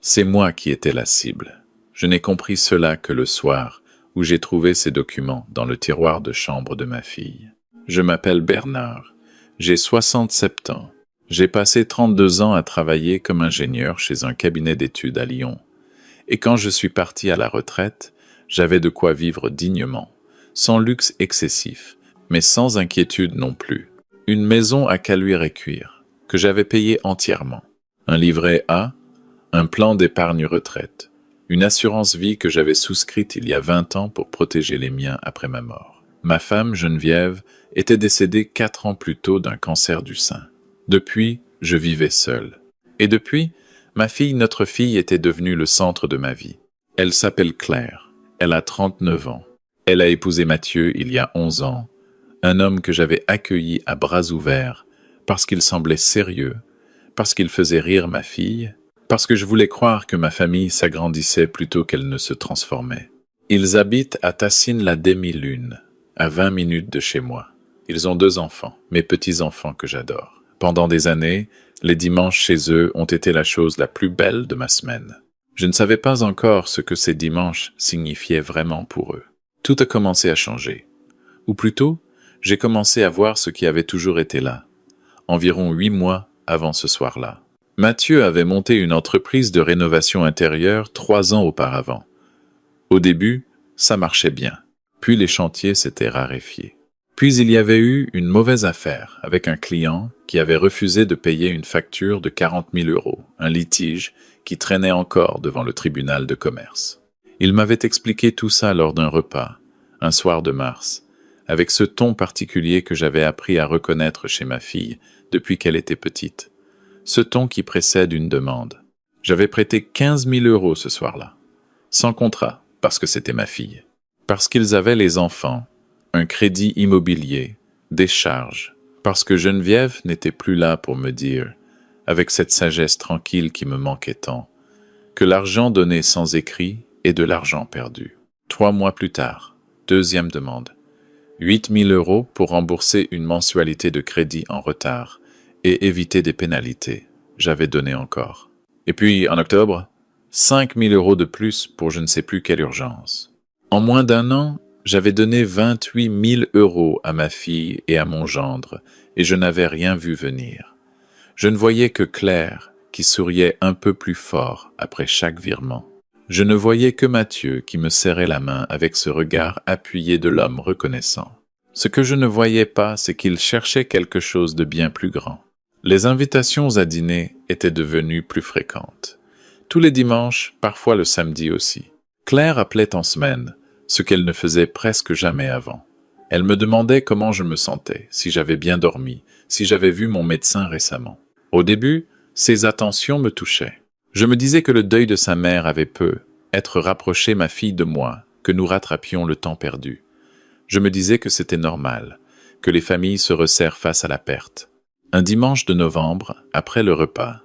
C'est moi qui étais la cible. Je n'ai compris cela que le soir où j'ai trouvé ces documents dans le tiroir de chambre de ma fille. Je m'appelle Bernard. J'ai 67 ans. J'ai passé 32 ans à travailler comme ingénieur chez un cabinet d'études à Lyon. Et quand je suis parti à la retraite, j'avais de quoi vivre dignement, sans luxe excessif, mais sans inquiétude non plus. Une maison à caluire et cuire, que j'avais payée entièrement. Un livret A, un plan d'épargne retraite, une assurance vie que j'avais souscrite il y a 20 ans pour protéger les miens après ma mort. Ma femme, Geneviève, était décédée 4 ans plus tôt d'un cancer du sein. Depuis, je vivais seul. Et depuis, ma fille, notre fille, était devenue le centre de ma vie. Elle s'appelle Claire. Elle a 39 ans. Elle a épousé Mathieu il y a 11 ans, un homme que j'avais accueilli à bras ouverts parce qu'il semblait sérieux, parce qu'il faisait rire ma fille, parce que je voulais croire que ma famille s'agrandissait plutôt qu'elle ne se transformait. Ils habitent à Tassin-la-Demi-Lune, à 20 minutes de chez moi. Ils ont 2 enfants, mes petits-enfants que j'adore. Pendant des années, les dimanches chez eux ont été la chose la plus belle de ma semaine. Je ne savais pas encore ce que ces dimanches signifiaient vraiment pour eux. Tout a commencé à changer. Ou plutôt, j'ai commencé à voir ce qui avait toujours été là, environ 8 mois avant ce soir-là. Mathieu avait monté une entreprise de rénovation intérieure 3 ans auparavant. Au début, ça marchait bien. Puis les chantiers s'étaient raréfiés. Puis il y avait eu une mauvaise affaire avec un client qui avait refusé de payer une facture de 40 000 €, un litige qui traînait encore devant le tribunal de commerce. Il m'avait expliqué tout ça lors d'un repas, un soir de mars, avec ce ton particulier que j'avais appris à reconnaître chez ma fille depuis qu'elle était petite. Ce ton qui précède une demande. J'avais prêté 15 000 € ce soir-là, sans contrat, parce que c'était ma fille. Parce qu'ils avaient les enfants, un crédit immobilier, des charges, parce que Geneviève n'était plus là pour me dire, avec cette sagesse tranquille qui me manquait tant, que l'argent donné sans écrit est de l'argent perdu. 3 mois plus tard, deuxième demande. 8 000 € pour rembourser une mensualité de crédit en retard et éviter des pénalités. J'avais donné encore. Et puis, en octobre, 5 000 € de plus pour je ne sais plus quelle urgence. En moins d'1 an, j'avais donné 28 000 € à ma fille et à mon gendre, et je n'avais rien vu venir. Je ne voyais que Claire, qui souriait un peu plus fort après chaque virement. Je ne voyais que Mathieu qui me serrait la main avec ce regard appuyé de l'homme reconnaissant. Ce que je ne voyais pas, c'est qu'il cherchait quelque chose de bien plus grand. Les invitations à dîner étaient devenues plus fréquentes. Tous les dimanches, parfois le samedi aussi. Claire appelait en semaine, ce qu'elle ne faisait presque jamais avant. Elle me demandait comment je me sentais, si j'avais bien dormi, si j'avais vu mon médecin récemment. Au début, ses attentions me touchaient. Je me disais que le deuil de sa mère avait peu, être rapproché ma fille de moi, que nous rattrapions le temps perdu. Je me disais que c'était normal, que les familles se resserrent face à la perte. Un dimanche de novembre, après le repas,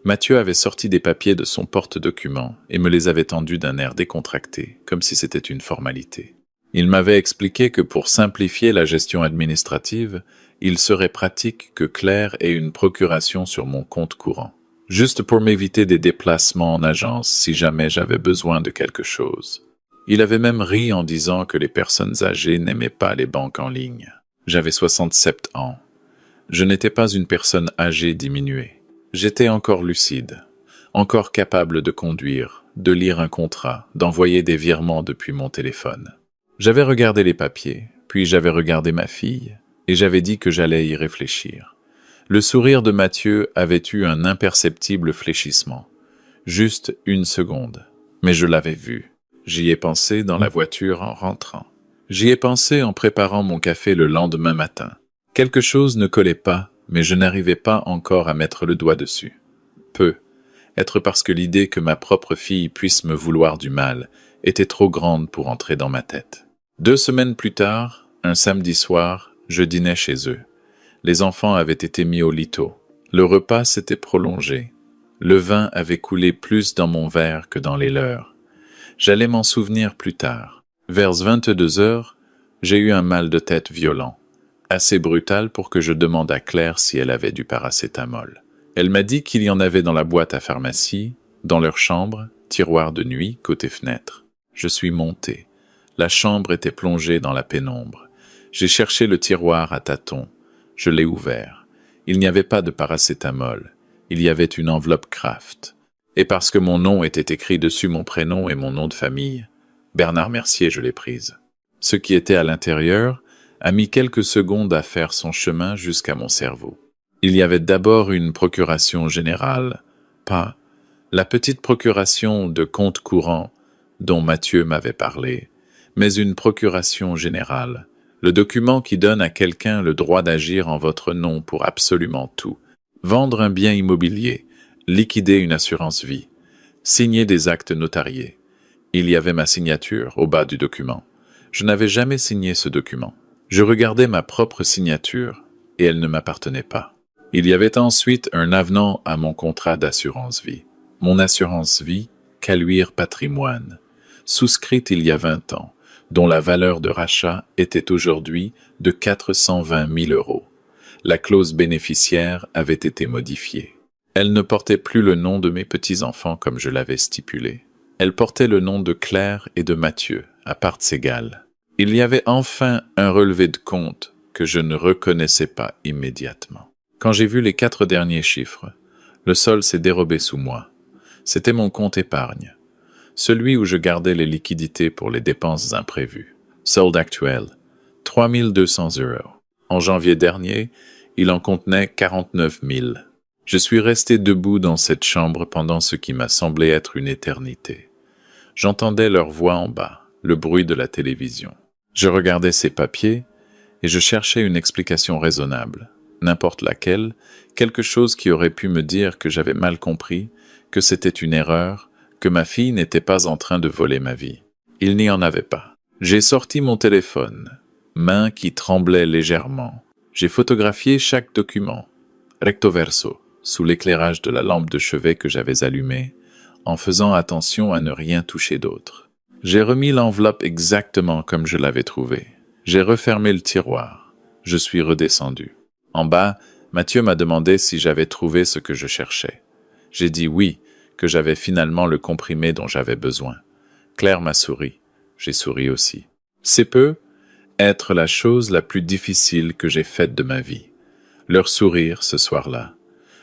Mathieu avait sorti des papiers de son porte-documents et me les avait tendus d'un air décontracté, comme si c'était une formalité. Il m'avait expliqué que pour simplifier la gestion administrative, il serait pratique que Claire ait une procuration sur mon compte courant, juste pour m'éviter des déplacements en agence si jamais j'avais besoin de quelque chose. Il avait même ri en disant que les personnes âgées n'aimaient pas les banques en ligne. J'avais 67 ans. Je n'étais pas une personne âgée diminuée. J'étais encore lucide, encore capable de conduire, de lire un contrat, d'envoyer des virements depuis mon téléphone. J'avais regardé les papiers, puis j'avais regardé ma fille, et j'avais dit que j'allais y réfléchir. Le sourire de Mathieu avait eu un imperceptible fléchissement. Juste 1 seconde. Mais je l'avais vu. J'y ai pensé dans la voiture en rentrant. J'y ai pensé en préparant mon café le lendemain matin. Quelque chose ne collait pas, mais je n'arrivais pas encore à mettre le doigt dessus. Être parce que l'idée que ma propre fille puisse me vouloir du mal était trop grande pour entrer dans ma tête. 2 semaines plus tard, un samedi soir, je dînais chez eux. Les enfants avaient été mis au lito. Le repas s'était prolongé. Le vin avait coulé plus dans mon verre que dans les leurs. J'allais m'en souvenir plus tard. Vers 22 heures, j'ai eu un mal de tête violent, assez brutal pour que je demande à Claire si elle avait du paracétamol. Elle m'a dit qu'il y en avait dans la boîte à pharmacie, Dans leur chambre, tiroir de nuit, côté fenêtre. Je suis monté. La chambre était plongée dans la pénombre. J'ai cherché le tiroir à tâtons. Je l'ai ouvert. Il n'y avait pas de paracétamol. Il y avait une enveloppe Kraft. Et parce que mon nom était écrit dessus mon prénom et mon nom de famille, Bernard Mercier, je l'ai prise. Ce qui était à l'intérieur a mis quelques secondes à faire son chemin jusqu'à mon cerveau. Il y avait d'abord une procuration générale, pas la petite procuration de compte courant dont Mathieu m'avait parlé, mais une procuration générale, le document qui donne à quelqu'un le droit d'agir en votre nom pour absolument tout. Vendre un bien immobilier, liquider une assurance vie, signer des actes notariés. Il y avait ma signature au bas du document. Je n'avais jamais signé ce document. Je regardais ma propre signature et elle ne m'appartenait pas. Il y avait ensuite un avenant à mon contrat d'assurance vie. Mon assurance vie, Caluire Patrimoine, souscrite il y a 20 ans, dont la valeur de rachat était aujourd'hui de 420 000 €. La clause bénéficiaire avait été modifiée. Elle ne portait plus le nom de mes petits-enfants comme je l'avais stipulé. Elle portait le nom de Claire et de Mathieu, à parts égales. Il y avait enfin un relevé de compte que je ne reconnaissais pas immédiatement. Quand j'ai vu les 4 derniers chiffres, le sol s'est dérobé sous moi. C'était mon compte épargne, celui où je gardais les liquidités pour les dépenses imprévues. Solde actuel, 3 200 €. En janvier dernier, il en contenait 49 000. Je suis resté debout dans cette chambre pendant ce qui m'a semblé être une éternité. J'entendais leur voix en bas, le bruit de la télévision. Je regardais ces papiers et je cherchais une explication raisonnable, n'importe laquelle, quelque chose qui aurait pu me dire que j'avais mal compris, que c'était une erreur, que ma fille n'était pas en train de voler ma vie. Il n'y en avait pas. J'ai sorti mon téléphone, main qui tremblait légèrement. J'ai photographié chaque document, recto verso, sous l'éclairage de la lampe de chevet que j'avais allumée, en faisant attention à ne rien toucher d'autre. J'ai remis l'enveloppe exactement comme je l'avais trouvée. J'ai refermé le tiroir. Je suis redescendu. En bas, Mathieu m'a demandé si j'avais trouvé ce que je cherchais. J'ai dit oui, que j'avais finalement le comprimé dont j'avais besoin. Claire m'a souri. J'ai souri aussi. C'est peu être la chose la plus difficile que j'ai faite de ma vie. Leur sourire ce soir-là.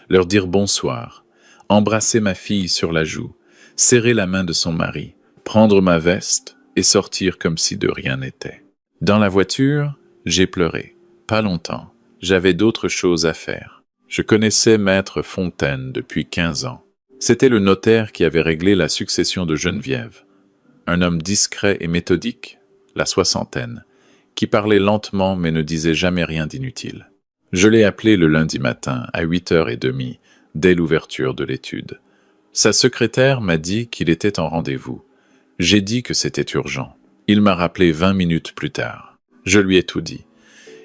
Leur dire bonsoir. Embrasser ma fille sur la joue. Serrer la main de son mari. Prendre ma veste et sortir comme si de rien n'était. Dans la voiture, j'ai pleuré. Pas longtemps. J'avais d'autres choses à faire. Je connaissais Maître Fontaine depuis 15 ans. C'était le notaire qui avait réglé la succession de Geneviève. Un homme discret et méthodique, la soixantaine, qui parlait lentement mais ne disait jamais rien d'inutile. Je l'ai appelé le lundi matin à 8h30, dès l'ouverture de l'étude. Sa secrétaire m'a dit qu'il était en rendez-vous. J'ai dit que c'était urgent. Il m'a rappelé 20 minutes plus tard. Je lui ai tout dit.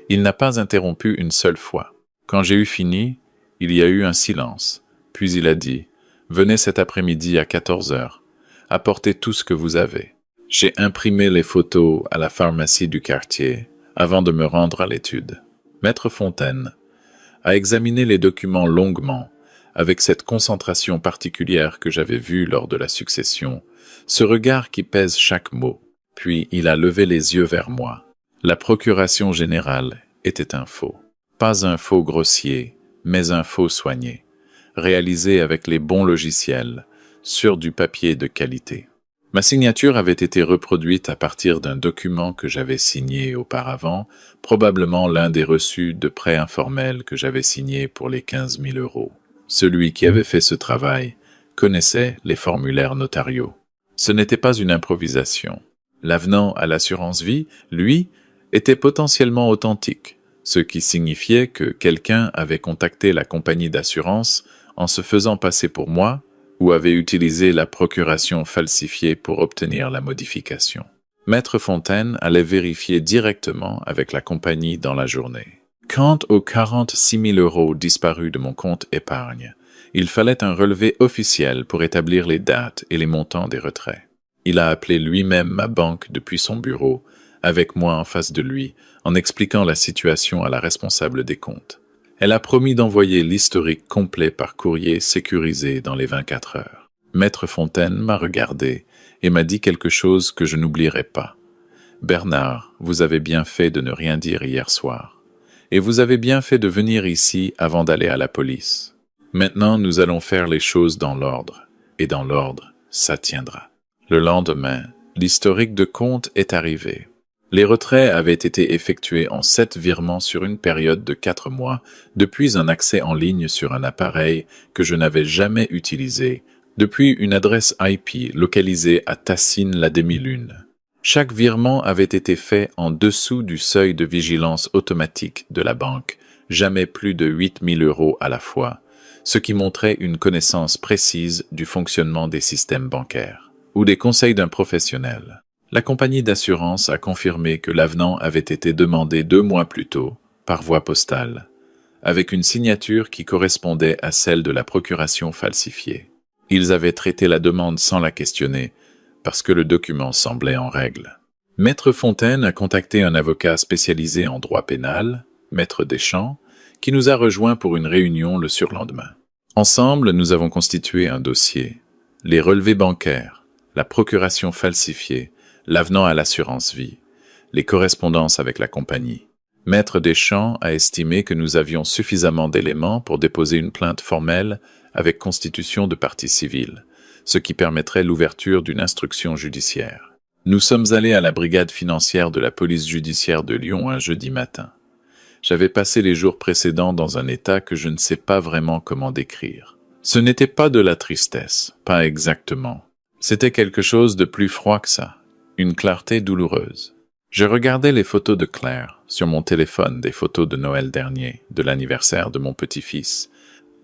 Il n'a pas interrompu une seule fois. Quand j'ai eu fini, il y a eu un silence. Puis il a dit « Venez cet après-midi à 14h. Apportez tout ce que vous avez. » J'ai imprimé les photos à la pharmacie du quartier avant de me rendre à l'étude. Maître Fontaine a examiné les documents longuement, avec cette concentration particulière que j'avais vue lors de la succession, ce regard qui pèse chaque mot. Puis il a levé les yeux vers moi. La procuration générale était un faux. Pas un faux grossier, mais un faux soigné, réalisé avec les bons logiciels, sur du papier de qualité. Ma signature avait été reproduite à partir d'un document que j'avais signé auparavant, probablement l'un des reçus de prêt informel que j'avais signé pour les 15 000 €. Celui qui avait fait ce travail connaissait les formulaires notariaux. Ce n'était pas une improvisation. L'avenant à l'assurance vie, lui, était potentiellement authentique, ce qui signifiait que quelqu'un avait contacté la compagnie d'assurance en se faisant passer pour moi ou avait utilisé la procuration falsifiée pour obtenir la modification. Maître Fontaine allait vérifier directement avec la compagnie dans la journée. Quant aux 46 000 € disparus de mon compte épargne, il fallait un relevé officiel pour établir les dates et les montants des retraits. Il a appelé lui-même ma banque depuis son bureau, avec moi en face de lui, en expliquant la situation à la responsable des comptes. Elle a promis d'envoyer l'historique complet par courrier sécurisé dans les 24 heures. Maître Fontaine m'a regardé et m'a dit quelque chose que je n'oublierai pas. « Bernard, vous avez bien fait de ne rien dire hier soir. Et vous avez bien fait de venir ici avant d'aller à la police. Maintenant, nous allons faire les choses dans l'ordre. Et dans l'ordre, ça tiendra. » Le lendemain, l'historique de compte est arrivé. Les retraits avaient été effectués en 7 virements sur une période de 4 mois depuis un accès en ligne sur un appareil que je n'avais jamais utilisé, depuis une adresse IP localisée à Tassine-la-Demi-Lune. Chaque virement avait été fait en dessous du seuil de vigilance automatique de la banque, jamais plus de 8 000 € à la fois, ce qui montrait une connaissance précise du fonctionnement des systèmes bancaires, ou des conseils d'un professionnel. La compagnie d'assurance a confirmé que l'avenant avait été demandé 2 mois plus tôt, par voie postale, avec une signature qui correspondait à celle de la procuration falsifiée. Ils avaient traité la demande sans la questionner, parce que le document semblait en règle. Maître Fontaine a contacté un avocat spécialisé en droit pénal, Maître Deschamps, qui nous a rejoints pour une réunion le surlendemain. Ensemble, nous avons constitué un dossier. Les relevés bancaires, la procuration falsifiée, l'avenant à l'assurance vie, les correspondances avec la compagnie. Maître Deschamps a estimé que nous avions suffisamment d'éléments pour déposer une plainte formelle avec constitution de partie civile, ce qui permettrait l'ouverture d'une instruction judiciaire. Nous sommes allés à la brigade financière de la police judiciaire de Lyon un jeudi matin. J'avais passé les jours précédents dans un état que je ne sais pas vraiment comment décrire. Ce n'était pas de la tristesse, pas exactement. C'était quelque chose de plus froid que ça, une clarté douloureuse. Je regardais les photos de Claire, sur mon téléphone des photos de Noël dernier, de l'anniversaire de mon petit-fils,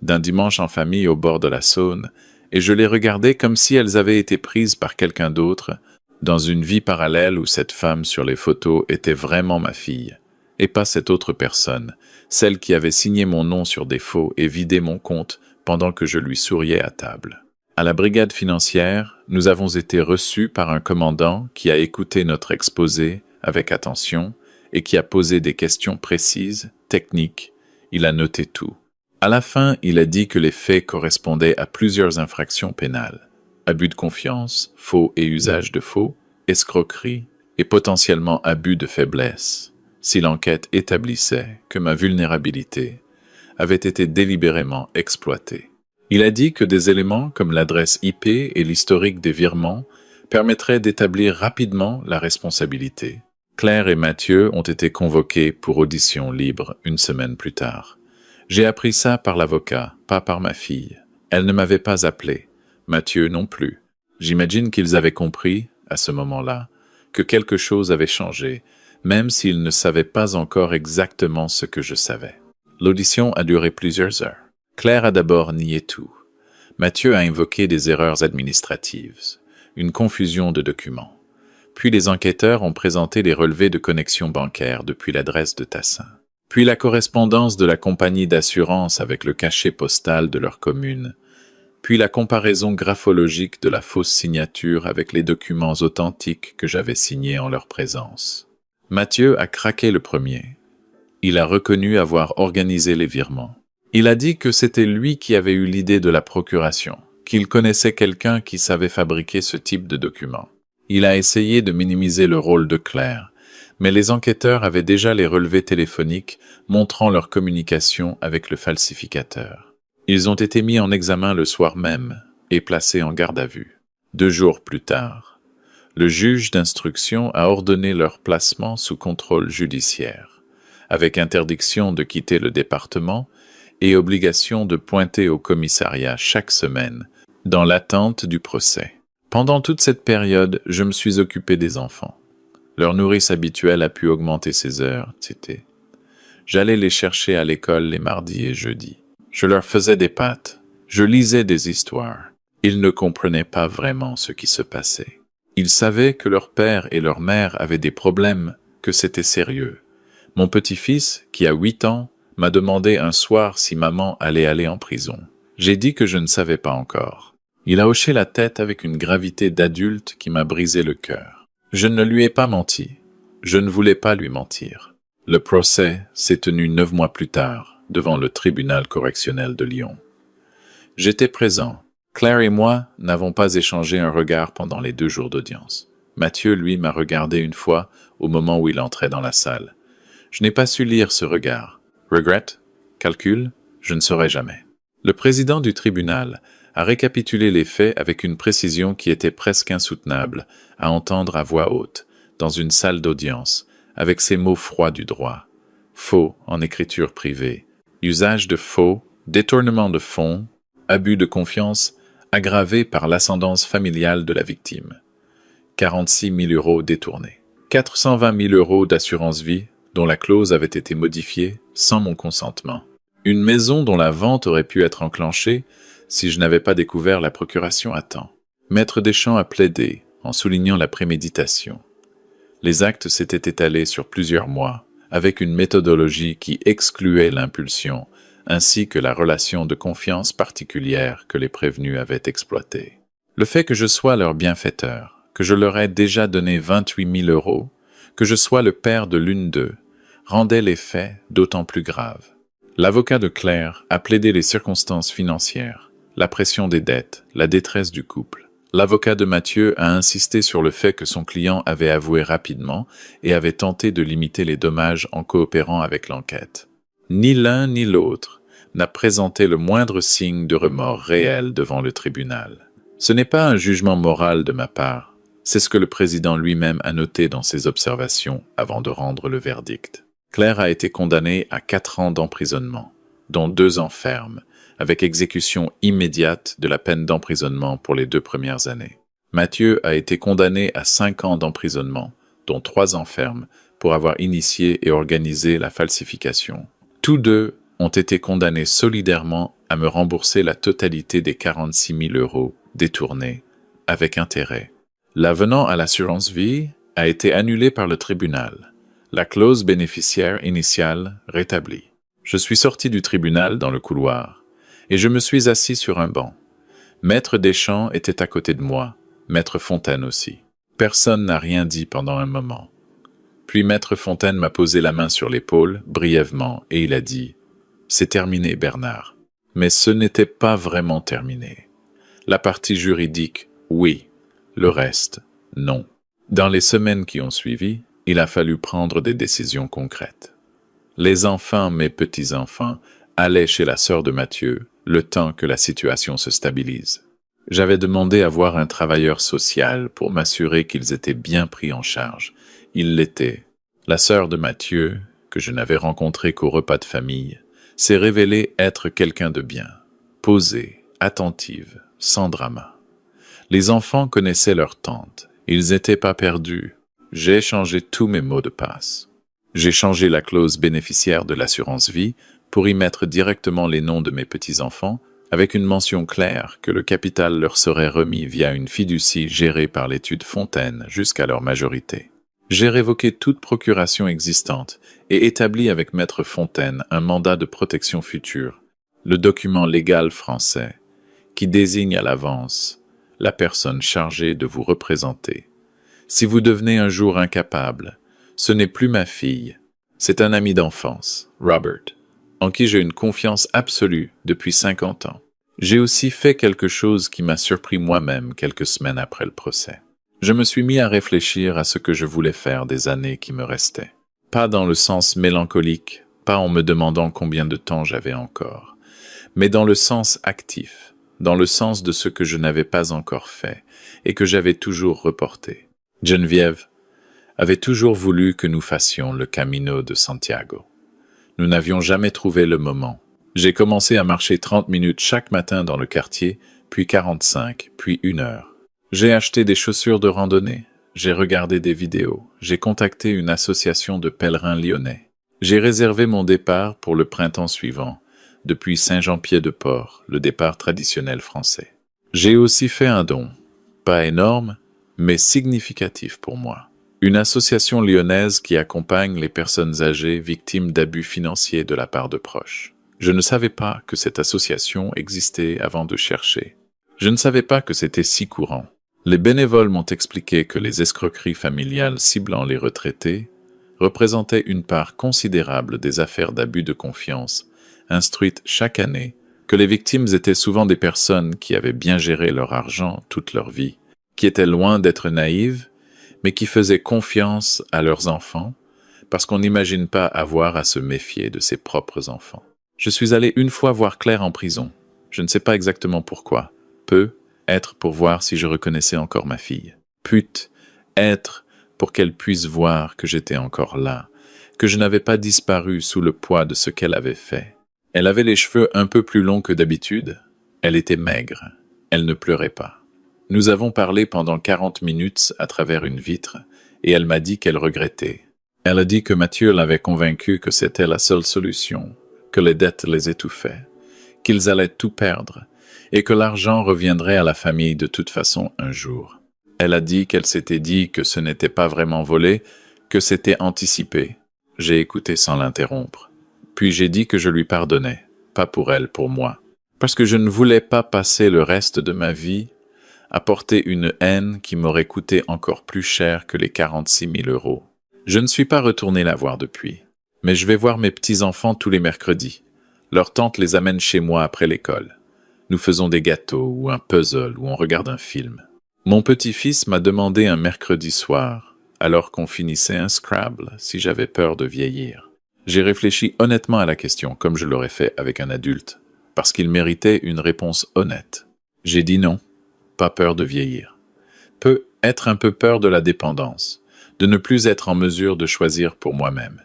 d'un dimanche en famille au bord de la Saône, et je les regardais comme si elles avaient été prises par quelqu'un d'autre, dans une vie parallèle où cette femme sur les photos était vraiment ma fille, et pas cette autre personne, celle qui avait signé mon nom sur des faux et vidé mon compte pendant que je lui souriais à table. À la brigade financière, nous avons été reçus par un commandant qui a écouté notre exposé avec attention et qui a posé des questions précises, techniques. Il a noté tout. À la fin, il a dit que les faits correspondaient à plusieurs infractions pénales. Abus de confiance, faux et usage de faux, escroquerie et potentiellement abus de faiblesse, si l'enquête établissait que ma vulnérabilité avait été délibérément exploitée. Il a dit que des éléments comme l'adresse IP et l'historique des virements permettraient d'établir rapidement la responsabilité. Claire et Mathieu ont été convoqués pour audition libre une semaine plus tard. J'ai appris ça par l'avocat, pas par ma fille. Elle ne m'avait pas appelé, Mathieu non plus. J'imagine qu'ils avaient compris, à ce moment-là, que quelque chose avait changé, même s'ils ne savaient pas encore exactement ce que je savais. L'audition a duré plusieurs heures. Claire a d'abord nié tout. Mathieu a invoqué des erreurs administratives, une confusion de documents. Puis les enquêteurs ont présenté les relevés de connexion bancaire depuis l'adresse de Tassin. Puis la correspondance de la compagnie d'assurance avec le cachet postal de leur commune. Puis la comparaison graphologique de la fausse signature avec les documents authentiques que j'avais signés en leur présence. Mathieu a craqué le premier. Il a reconnu avoir organisé les virements. Il a dit que c'était lui qui avait eu l'idée de la procuration, qu'il connaissait quelqu'un qui savait fabriquer ce type de documents. Il a essayé de minimiser le rôle de Claire, mais les enquêteurs avaient déjà les relevés téléphoniques montrant leur communication avec le falsificateur. Ils ont été mis en examen le soir même et placés en garde à vue. 2 jours plus tard, le juge d'instruction a ordonné leur placement sous contrôle judiciaire, avec interdiction de quitter le département et obligation de pointer au commissariat chaque semaine, dans l'attente du procès. Pendant toute cette période, je me suis occupé des enfants. Leur nourrice habituelle a pu augmenter ses heures, etc. J'allais les chercher à l'école les mardis et jeudis. Je leur faisais des pâtes, je lisais des histoires. Ils ne comprenaient pas vraiment ce qui se passait. Ils savaient que leur père et leur mère avaient des problèmes, que c'était sérieux. Mon petit-fils, qui a 8 ans, m'a demandé un soir si maman allait aller en prison. J'ai dit que je ne savais pas encore. Il a hoché la tête avec une gravité d'adulte qui m'a brisé le cœur. Je ne lui ai pas menti. Je ne voulais pas lui mentir. Le procès s'est tenu 9 mois plus tard, devant le tribunal correctionnel de Lyon. J'étais présent. Claire et moi n'avons pas échangé un regard pendant les 2 jours d'audience. Mathieu, lui, m'a regardé une fois au moment où il entrait dans la salle. Je n'ai pas su lire ce regard. Regret? Calcul? Je ne saurais jamais. Le président du tribunal a récapitulé les faits avec une précision qui était presque insoutenable à entendre à voix haute, dans une salle d'audience, avec ces mots froids du droit. Faux en écriture privée, usage de faux, détournement de fonds, abus de confiance, aggravé par l'ascendance familiale de la victime. 46 000 euros détournés. 420 000 euros d'assurance vie, dont la clause avait été modifiée sans mon consentement. Une maison dont la vente aurait pu être enclenchée si je n'avais pas découvert la procuration à temps. Maître Deschamps a plaidé en soulignant la préméditation. Les actes s'étaient étalés sur plusieurs mois, avec une méthodologie qui excluait l'impulsion, ainsi que la relation de confiance particulière que les prévenus avaient exploitée. Le fait que je sois leur bienfaiteur, que je leur ai déjà donné 28 000 euros, que je sois le père de l'une d'eux, rendait les faits d'autant plus graves. L'avocat de Claire a plaidé les circonstances financières, la pression des dettes, la détresse du couple. L'avocat de Mathieu a insisté sur le fait que son client avait avoué rapidement et avait tenté de limiter les dommages en coopérant avec l'enquête. Ni l'un ni l'autre n'a présenté le moindre signe de remords réel devant le tribunal. Ce n'est pas un jugement moral de ma part, c'est ce que le président lui-même a noté dans ses observations avant de rendre le verdict. Claire a été condamnée à 4 ans d'emprisonnement, dont 2 ans fermes, avec exécution immédiate de la peine d'emprisonnement pour les 2 premières années. Mathieu a été condamné à 5 ans d'emprisonnement, dont 3 ans fermes, pour avoir initié et organisé la falsification. Tous deux ont été condamnés solidairement à me rembourser la totalité des 46 000 euros détournés, avec intérêt. L'avenant à l'assurance vie a été annulé par le tribunal. La clause bénéficiaire initiale rétablie. Je suis sorti du tribunal dans le couloir et je me suis assis sur un banc. Maître Deschamps était à côté de moi, Maître Fontaine aussi. Personne n'a rien dit pendant un moment. Puis Maître Fontaine m'a posé la main sur l'épaule, brièvement, et il a dit « C'est terminé, Bernard. » Mais ce n'était pas vraiment terminé. La partie juridique, oui. Le reste, non. Dans les semaines qui ont suivi, il a fallu prendre des décisions concrètes. Les enfants, mes petits-enfants, allaient chez la sœur de Mathieu, le temps que la situation se stabilise. J'avais demandé à voir un travailleur social pour m'assurer qu'ils étaient bien pris en charge. Ils l'étaient. La sœur de Mathieu, que je n'avais rencontrée qu'au repas de famille, s'est révélée être quelqu'un de bien, posée, attentive, sans drama. Les enfants connaissaient leur tante. Ils n'étaient pas perdus. J'ai changé tous mes mots de passe. J'ai changé la clause bénéficiaire de l'assurance vie pour y mettre directement les noms de mes petits-enfants, avec une mention claire que le capital leur serait remis via une fiducie gérée par l'étude Fontaine jusqu'à leur majorité. J'ai révoqué toute procuration existante et établi avec Maître Fontaine un mandat de protection future, le document légal français, qui désigne à l'avance la personne chargée de vous représenter. Si vous devenez un jour incapable, ce n'est plus ma fille, c'est un ami d'enfance, Robert, en qui j'ai une confiance absolue depuis 50 ans. J'ai aussi fait quelque chose qui m'a surpris moi-même quelques semaines après le procès. Je me suis mis à réfléchir à ce que je voulais faire des années qui me restaient. Pas dans le sens mélancolique, pas en me demandant combien de temps j'avais encore, mais dans le sens actif, dans le sens de ce que je n'avais pas encore fait et que j'avais toujours reporté. Geneviève avait toujours voulu que nous fassions le Camino de Santiago. Nous n'avions jamais trouvé le moment. J'ai commencé à marcher 30 minutes chaque matin dans le quartier, puis 45, puis 1 heure. J'ai acheté des chaussures de randonnée, j'ai regardé des vidéos, j'ai contacté une association de pèlerins lyonnais. J'ai réservé mon départ pour le printemps suivant, depuis Saint-Jean-Pied-de-Port, le départ traditionnel français. J'ai aussi fait un don, pas énorme, mais significatif pour moi. Une association lyonnaise qui accompagne les personnes âgées victimes d'abus financiers de la part de proches. Je ne savais pas que cette association existait avant de chercher. Je ne savais pas que c'était si courant. Les bénévoles m'ont expliqué que les escroqueries familiales ciblant les retraités représentaient une part considérable des affaires d'abus de confiance instruites chaque année que les victimes étaient souvent des personnes qui avaient bien géré leur argent toute leur vie, qui étaient loin d'être naïves, mais qui faisaient confiance à leurs enfants, parce qu'on n'imagine pas avoir à se méfier de ses propres enfants. Je suis allé une fois voir Claire en prison. Je ne sais pas exactement pourquoi. Être pour voir si je reconnaissais encore ma fille. Être pour qu'elle puisse voir que j'étais encore là, que je n'avais pas disparu sous le poids de ce qu'elle avait fait. Elle avait les cheveux un peu plus longs que d'habitude. Elle était maigre. Elle ne pleurait pas. Nous avons parlé pendant 40 minutes à travers une vitre, et elle m'a dit qu'elle regrettait. Elle a dit que Mathieu l'avait convaincue que c'était la seule solution, que les dettes les étouffaient, qu'ils allaient tout perdre, et que l'argent reviendrait à la famille de toute façon un jour. Elle a dit qu'elle s'était dit que ce n'était pas vraiment volé, que c'était anticipé. J'ai écouté sans l'interrompre. Puis j'ai dit que je lui pardonnais, pas pour elle, pour moi, parce que je ne voulais pas passer le reste de ma vie à porter une haine qui m'aurait coûté encore plus cher que les 46 000 €. Je ne suis pas retourné la voir depuis, mais je vais voir mes petits-enfants tous les mercredis. Leur tante les amène chez moi après l'école. Nous faisons des gâteaux ou un puzzle ou on regarde un film. Mon petit-fils m'a demandé un mercredi soir, alors qu'on finissait un Scrabble, si j'avais peur de vieillir. J'ai réfléchi honnêtement à la question, comme je l'aurais fait avec un adulte, parce qu'il méritait une réponse honnête. J'ai dit non, pas peur de vieillir. Être un peu peur de la dépendance, de ne plus être en mesure de choisir pour moi-même.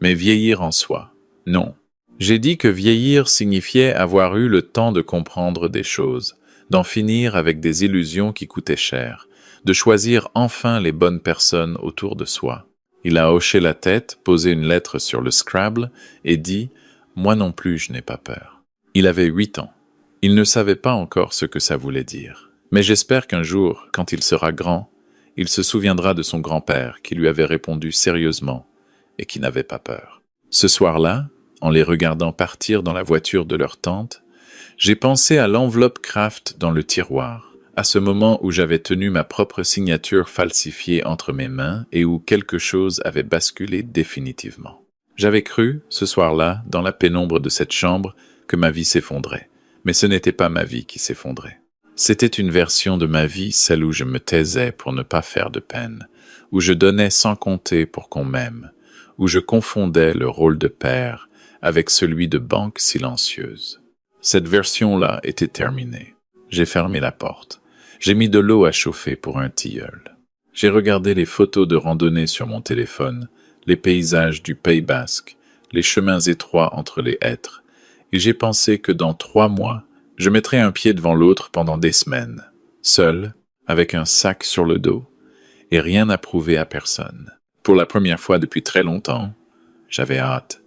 Mais vieillir en soi, non. J'ai dit que vieillir signifiait avoir eu le temps de comprendre des choses, d'en finir avec des illusions qui coûtaient cher, de choisir enfin les bonnes personnes autour de soi. Il a hoché la tête, posé une lettre sur le Scrabble et dit « Moi non plus, je n'ai pas peur ». Il avait 8 ans. Il ne savait pas encore ce que ça voulait dire. Mais j'espère qu'un jour, quand il sera grand, il se souviendra de son grand-père qui lui avait répondu sérieusement et qui n'avait pas peur. Ce soir-là, en les regardant partir dans la voiture de leur tante, j'ai pensé à l'enveloppe Kraft dans le tiroir, à ce moment où j'avais tenu ma propre signature falsifiée entre mes mains et où quelque chose avait basculé définitivement. J'avais cru, ce soir-là, dans la pénombre de cette chambre, que ma vie s'effondrait. Mais ce n'était pas ma vie qui s'effondrait. C'était une version de ma vie, celle où je me taisais pour ne pas faire de peine, où je donnais sans compter pour qu'on m'aime, où je confondais le rôle de père avec celui de banque silencieuse. Cette version-là était terminée. J'ai fermé la porte. J'ai mis de l'eau à chauffer pour un tilleul. J'ai regardé les photos de randonnée sur mon téléphone, les paysages du Pays basque, les chemins étroits entre les hêtres, et j'ai pensé que dans 3 mois, je mettrais un pied devant l'autre pendant des semaines, seul, avec un sac sur le dos, et rien à prouver à personne. Pour la première fois depuis très longtemps, j'avais hâte.